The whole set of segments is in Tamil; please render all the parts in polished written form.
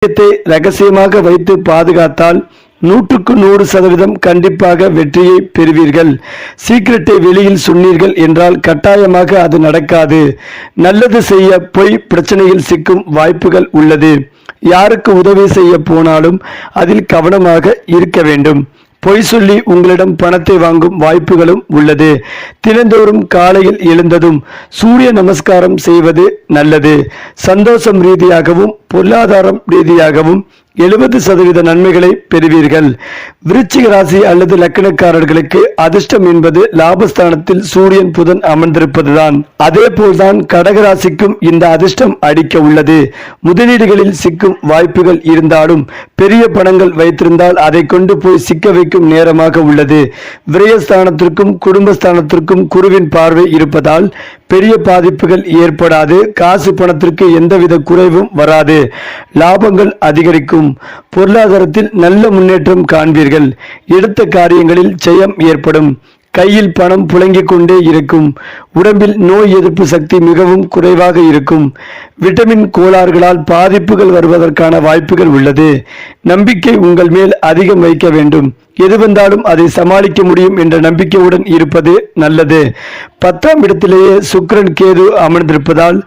ரகசியமாக வைத்து பாதுகாத்தால் 100% கண்டிப்பாக வெற்றியை பெறுவீர்கள். சீக்கிரட்டை வெளியில் சொன்னீர்கள் என்றால் கட்டாயமாக அது நடக்காது. நல்லது செய்ய போய் பிரச்சனையில் சிக்கும் வாய்ப்புகள் உள்ளது. யாருக்கு உதவி செய்ய போனாலும் அதில் கவனமாக இருக்க வேண்டும். பொய் சொல்லி உங்களிடம் பணத்தை வாங்கும் வாய்ப்புகளும் உள்ளது. தினந்தோறும் காலையில் எழுந்ததும் சூரிய நமஸ்காரம் செய்வது நல்லது. சந்தோஷம் ரீதியாகவும் பொருளாதாரம் ரீதியாகவும் 70% நன்மைகளை பெறுவீர்கள். விருச்சிக ராசி அல்லது லக்னக்காரர்களுக்கு அதிர்ஷ்டம் என்பது லாபஸ்தானத்தில் சூரியன் புதன் அமர்ந்திருப்பதுதான். அதே போல்தான் கடகராசிக்கும் இந்த அதிர்ஷ்டம் அடிக்க உள்ளது. முதலீடுகளில் சிக்கும் வாய்ப்புகள் இருந்தாலும் பெரிய பணங்கள் வைத்திருந்தால் அதை கொண்டு போய் சிக்க வைக்கும் நேரமாக உள்ளது. விரயஸ்தானத்திற்கும் குடும்பஸ்தானத்திற்கும் குருவின் பார்வை இருப்பதால் பெரிய பாதிப்புகள் ஏற்படாது. காசு பணத்திற்கு எந்தவித குறைவும் வராது. லாபங்கள் அதிகரிக்கும். பொருளாதாரத்தில் நல்ல முன்னேற்றம் காண்பீர்கள். எடுத்த காரியங்களில் ஜெயம் ஏற்படும். கையில் பணம் புழங்கிக் கொண்டே இருக்கும். உடம்பில் நோய் எதிர்ப்பு சக்தி மிகவும் குறைவாக இருக்கும். விட்டமின் கோளாறுகளால் பாதிப்புகள் வருவதற்கான வாய்ப்புகள் உள்ளது. நம்பிக்கை உங்கள் மேல் அதிகம் வைக்க வேண்டும். எது வந்தாலும் அதை சமாளிக்க முடியும் என்ற நம்பிக்கையுடன் இருப்பது நல்லது. 10ஆம் இடத்திலேயே சுக்கிரன் கேது அமர்ந்திருப்பதால்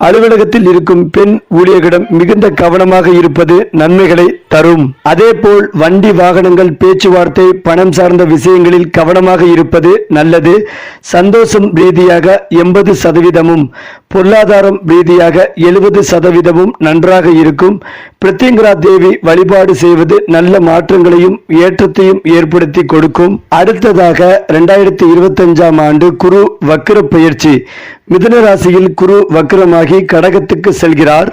அலுவலகத்தில் இருக்கும் பெண் ஊழியர்களிடம் மிகுந்த கவனமாக இருப்பது நன்மைகளை தரும். அதேபோல் வண்டி வாகனங்கள் பேச்சுவார்த்தை பணம் சார்ந்த விஷயங்களில் கவனமாக இருப்பது நல்லது. சந்தோஷம் ரீதியாக 80%, பொருளாதாரம் ரீதியாக 70% நன்றாக இருக்கும். பிரத்யங்கரா தேவி வழிபாடு செய்வது நல்ல மாற்றங்களையும் ஏற்றத்தையும் ஏற்படுத்தி கொடுக்கும். அடுத்ததாக 2025ஆம் ஆண்டு குரு வக்ர பயிற்சி. மிதுன ராசியில் குரு வக்ரமாகி கடகத்துக்கு செல்கிறார்.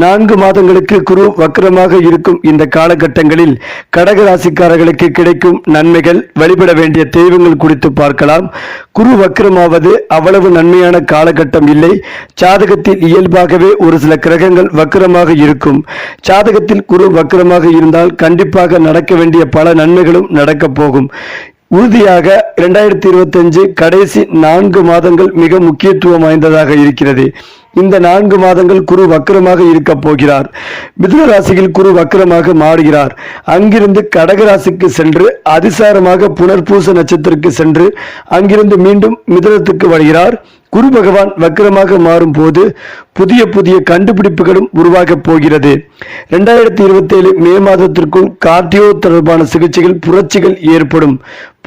4 மாதங்களுக்கு குரு வக்ரமாக இருக்கும் இந்த காலகட்டங்களில் கடக ராசிக்காரர்களுக்கு கிடைக்கும் நன்மைகள், வழிபட வேண்டிய தெய்வங்கள் குறித்து பார்க்கலாம். குரு வக்ரமாவது அவ்வளவு நன்மையான காலகட்டம் இல்லை. ஜாதகத்தில் இயல்பாகவே ஒரு சில கிரகங்கள் வக்ரமாக இருக்கும். ஜாதகத்தில் குரு வக்ரமாக இருந்தால் கண்டிப்பாக நடக்க வேண்டிய பல நன்மைகளும் நடக்கப் போகும். உறுதியாக 2025 கடைசி 4 மாதங்கள் மிக முக்கியத்துவம் வாய்ந்ததாக இருக்கிறது. இந்த 4 மாதங்கள் குரு வக்ரமாக இருக்க போகிறார். மிதுன ராசியில் குரு வக்ரமாக மாறுகிறார். அங்கிருந்து கடகராசிக்கு சென்று அதிசாரமாக புனர்பூச நட்சத்திரத்துக்கு சென்று அங்கிருந்து மீண்டும் மிதுனத்துக்கு வருகிறார். குரு பகவான் வக்ரமாக மாறும் போது புதிய புதிய கண்டுபிடிப்புகளும் உருவாக போகிறது. 2027 மே மாதத்திற்குள் கார்டியோ தொடர்பான சிகிச்சைகள் புரட்சிகள் ஏற்படும்.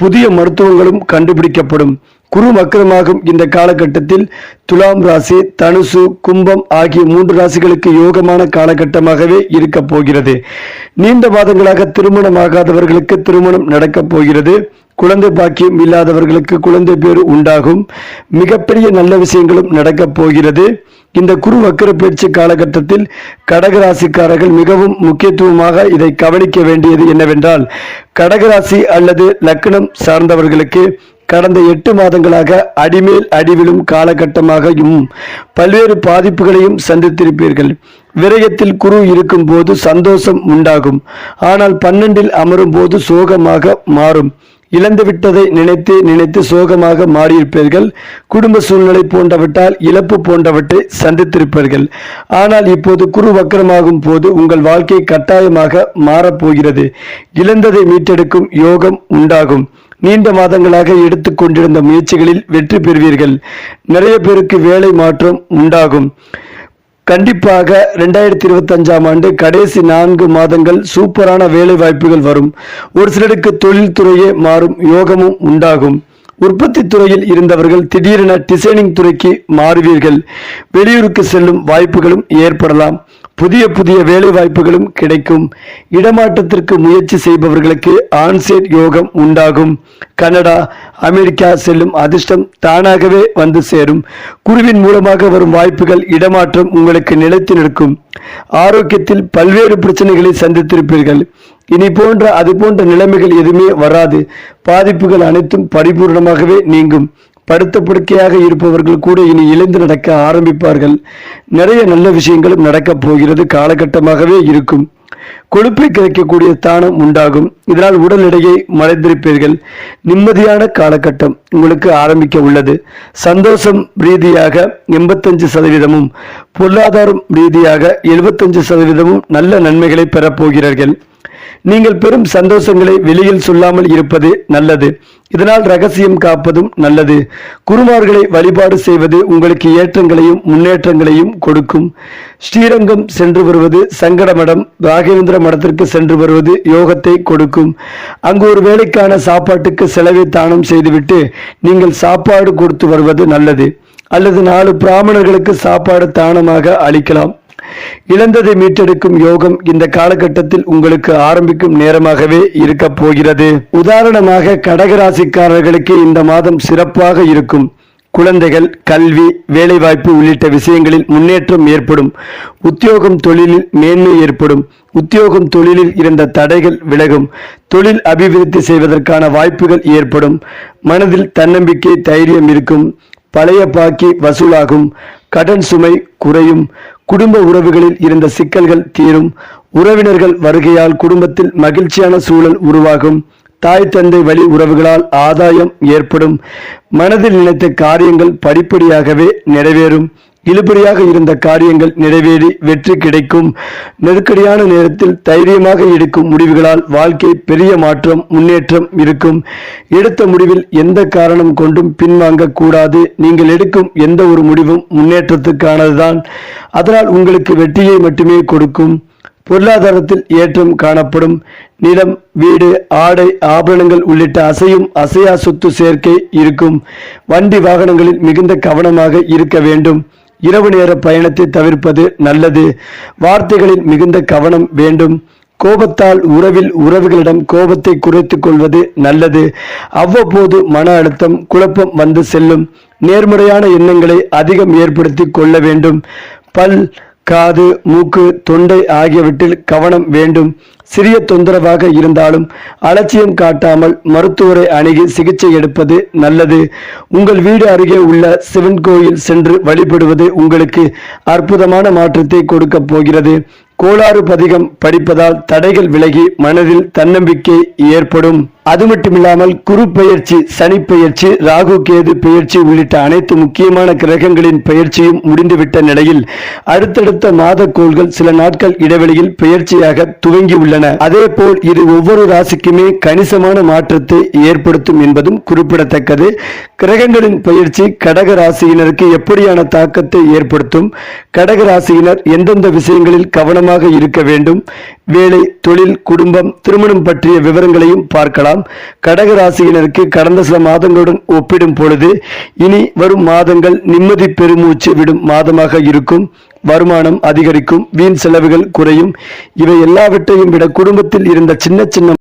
புதிய மருத்துவங்களும் கண்டுபிடிக்கப்படும். குரு வக்ரமாகும் இந்த காலகட்டத்தில் துலாம் ராசி, தனுசு, கும்பம் ஆகிய 3 ராசிகளுக்கு யோகமான காலகட்டமாகவே இருக்க போகிறது. நீண்ட மாதங்களாக திருமணமாகாதவர்களுக்கு திருமணம் நடக்கப் போகிறது. குழந்தை பாக்கியம் இல்லாதவர்களுக்கு குழந்தை பேறு உண்டாகும். மிகப்பெரிய நல்ல விஷயங்களும் நடக்கப் போகிறது. இந்த குரு வக்ர பயிற்சி காலகட்டத்தில் கடகராசிக்காரர்கள் மிகவும் முக்கியத்துவமாக இதை கவனிக்க வேண்டியது என்னவென்றால், கடகராசி அல்லது லக்னம் சார்ந்தவர்களுக்கு கடந்த 8 மாதங்களாக அடிமேல் அடிவிலும் காலகட்டமாகவும் பல்வேறு பாதிப்புகளையும் சந்தித்திருப்பீர்கள். விரயத்தில் குரு இருக்கும் போது சந்தோஷம் உண்டாகும். ஆனால் 12இல் அமரும் போது சோகமாக மாறும். இழந்துவிட்டதை நினைத்து நினைத்து சோகமாக மாறியிருப்பீர்கள். குடும்ப சூழ்நிலை போன்றவற்றால் இழப்பு போன்றவற்றை சந்தித்திருப்பீர்கள். ஆனால் இப்போது குரு வக்ரமாகும் போது உங்கள் வாழ்க்கை கட்டாயமாக மாறப்போகிறது. இழந்ததை மீட்டெடுக்கும் யோகம் உண்டாகும். நீண்ட மாதங்களாக எடுத்துக்கொண்டிருந்த முயற்சிகளில் வெற்றி பெறுவீர்கள். நிறைய பேருக்கு வேலை மாற்றம் உண்டாகும். கண்டிப்பாக 2025ஆம் ஆண்டு கடைசி 4 மாதங்கள் சூப்பரான வேலை வாய்ப்புகள் வரும். ஒரு சிலருக்கு தொழில் துறையே மாறும் யோகமும் உண்டாகும். உற்பத்தி துறையில் இருந்தவர்கள் திடீரென டிசைனிங் துறைக்கு மாறுவீர்கள். வெளியூருக்கு செல்லும் வாய்ப்புகளும் ஏற்படலாம். புதிய புதிய வேலை வாய்ப்புகளும் கிடைக்கும். இடமாற்றத்திற்கு முயற்சி செய்பவர்களுக்கு ஆன்சைட் யோகம் உண்டாகும். கனடா, அமெரிக்கா செல்லும் அதிர்ஷ்டம் தானாகவே வந்து சேரும். குருவின் மூலமாக வரும் வாய்ப்புகள், இடமாற்றம் உங்களுக்கு நிலைத்து நிற்கும். ஆரோக்கியத்தில் பல்வேறு பிரச்சனைகளை சந்தித்திருப்பீர்கள். இனி போன்ற அது போன்ற நிலைமைகள் எதுவுமே வராது. பாதிப்புகள் அனைத்தும் பரிபூர்ணமாகவே நீங்கும். படுத்த படுக்கையாக இருப்பவர்கள் கூட இனி எழுந்து நடக்க ஆரம்பிப்பார்கள். நிறைய நல்ல விஷயங்களும் நடக்கப் போகிறது காலகட்டமாகவே இருக்கும். கொழுப்பை கரைக்கக்கூடிய தானம் உண்டாகும். இதனால் உடல் எடையை மறைந்திருப்பீர்கள். நிம்மதியான காலகட்டம் உங்களுக்கு ஆரம்பிக்க உள்ளது. சந்தோஷம் ரீதியாக 85%, பொருளாதாரம் ரீதியாக 75% நல்ல நன்மைகளை பெறப்போகிறீர்கள். நீங்கள் பெறும் சந்தோஷங்களை வெளியில் சொல்லாமல் இருப்பது நல்லது. இதனால் ரகசியம் காப்பதும் நல்லது. குருமார்களை வழிபாடு செய்வது உங்களுக்கு ஏற்றங்களையும் முன்னேற்றங்களையும் கொடுக்கும். ஸ்ரீரங்கம் சென்று வருவது, சங்கடமடம், ராகவேந்திர மடத்திற்கு சென்று வருவது யோகத்தை கொடுக்கும். அங்கு ஒரு வேளைக்கான சாப்பாட்டுக்கு செலவை தானம் செய்துவிட்டு நீங்கள் சாப்பாடு கொடுத்து வருவது நல்லது. அல்லது 4 பிராமணர்களுக்கு சாப்பாடு தானமாக அளிக்கலாம். இழந்ததை மீட்டெடுக்கும் யோகம் இந்த காலகட்டத்தில் உங்களுக்கு ஆரம்பிக்கும் நேரமாகவே இருக்க போகிறது. உதாரணமாக கடகராசிக்காரர்களுக்கு இந்த மாதம் சிறப்பாக இருக்கும். குழந்தைகள், கல்வி, வேலைவாய்ப்பு உள்ளிட்ட விஷயங்களில் முன்னேற்றம் ஏற்படும். உத்தியோகம், தொழிலில் மேன்மை ஏற்படும். உத்தியோகம், தொழிலில் இருந்த தடைகள் விலகும். தொழில் அபிவிருத்தி செய்வதற்கான வாய்ப்புகள் ஏற்படும். மனதில் தன்னம்பிக்கை, தைரியம் இருக்கும். பழைய பாக்கி வசூலாகும். கடன் சுமை குறையும். குடும்ப உறவுகளில் இருந்த சிக்கல்கள் தீரும். உறவினர்கள் வருகையால் குடும்பத்தில் மகிழ்ச்சியான சூழல் உருவாகும். தாய் தந்தை வழி உறவுகளால் ஆதாயம் ஏற்படும். மனதில் நினைத்த காரியங்கள் படிப்படியாகவே நிறைவேறும். இழுபறியாக இருந்த காரியங்கள் நிறைவேறி வெற்றி கிடைக்கும். நெருக்கடியான நேரத்தில் தைரியமாக எடுக்கும் முடிவுகளால் வாழ்க்கை பெரிய மாற்றம், முன்னேற்றம் இருக்கும். எடுத்த முடிவில் எந்த காரணம் கொண்டும் பின்வாங்க கூடாது. நீங்கள் எடுக்கும் எந்த ஒரு முடிவும் முன்னேற்றத்துக்கானதுதான். அதனால் உங்களுக்கு வெற்றியை மட்டுமே கொடுக்கும். பொருளாதாரத்தில் ஏற்றம் காணப்படும். நிலம், வீடு, ஆடை, ஆபரணங்கள் உள்ளிட்ட அசையும் அசையா சொத்து சேர்க்கை இருக்கும். வண்டி வாகனங்களில் மிகுந்த கவனமாக இருக்க வேண்டும். இரவு நேர பயணத்தை தவிர்ப்பது நல்லது. வார்த்தைகளில் மிகுந்த கவனம் வேண்டும். கோபத்தால் உறவுகளிடம் கோபத்தை குறைத்துக் கொள்வது நல்லது. அவ்வப்போது மன அழுத்தம், குழப்பம் வந்து செல்லும். நேர்மறையான எண்ணங்களை அதிகம் ஏற்படுத்தி கொள்ள வேண்டும். பல், காது, மூக்கு, தொண்டை ஆகியவற்றில் கவனம் வேண்டும். சிறிய தொந்தரவாக இருந்தாலும் அலட்சியம் காட்டாமல் மருத்துவரை அணுகி சிகிச்சை எடுப்பது நல்லது. உங்கள் வீடு அருகே உள்ள சிவன் கோயில் சென்று வழிபடுவது உங்களுக்கு அற்புதமான மாற்றத்தை கொடுக்க போகிறது. கோளாறு பதிகம் படிப்பதால் தடைகள் விலகி மனதில் தன்னம்பிக்கை ஏற்படும். அது மட்டுமில்லாமல் குரு பெயர்ச்சி, சனி பெயர்ச்சி, ராகு கேது பெயர்ச்சி உள்ளிட்ட அனைத்து முக்கியமான கிரகங்களின் பெயர்ச்சியும் முடிந்துவிட்ட நிலையில் அடுத்தடுத்த மாத கோள்கள் சில நாட்கள் இடைவெளியில் பெயர்ச்சியாக துவங்கியுள்ளன. அதேபோல் இது ஒவ்வொரு ராசிக்குமே கணிசமான மாற்றத்தை ஏற்படுத்தும் என்பதும் குறிப்பிடத்தக்கது. கிரகங்களின் பெயர்ச்சி கடக ராசியினருக்கு எப்படியான தாக்கத்தை ஏற்படுத்தும், கடக ராசியினர் எந்தெந்த விஷயங்களில் கவனமாக இருக்க வேண்டும், வேலை, தொழில், குடும்பம், திருமணம் பற்றிய விவரங்களையும் பார்க்கலாம். கடக ராசியினருக்கு கடந்த சில மாதங்களுடன் ஒப்பிடும் பொழுது இனி வரும் மாதங்கள் நிம்மதி பெருமூச்சு விடும் மாதமாக இருக்கும். வருமானம் அதிகரிக்கும். வீண் செலவுகள் குறையும். இவை எல்லாவற்றையும் விட குடும்பத்தில் இருந்த சின்ன சின்ன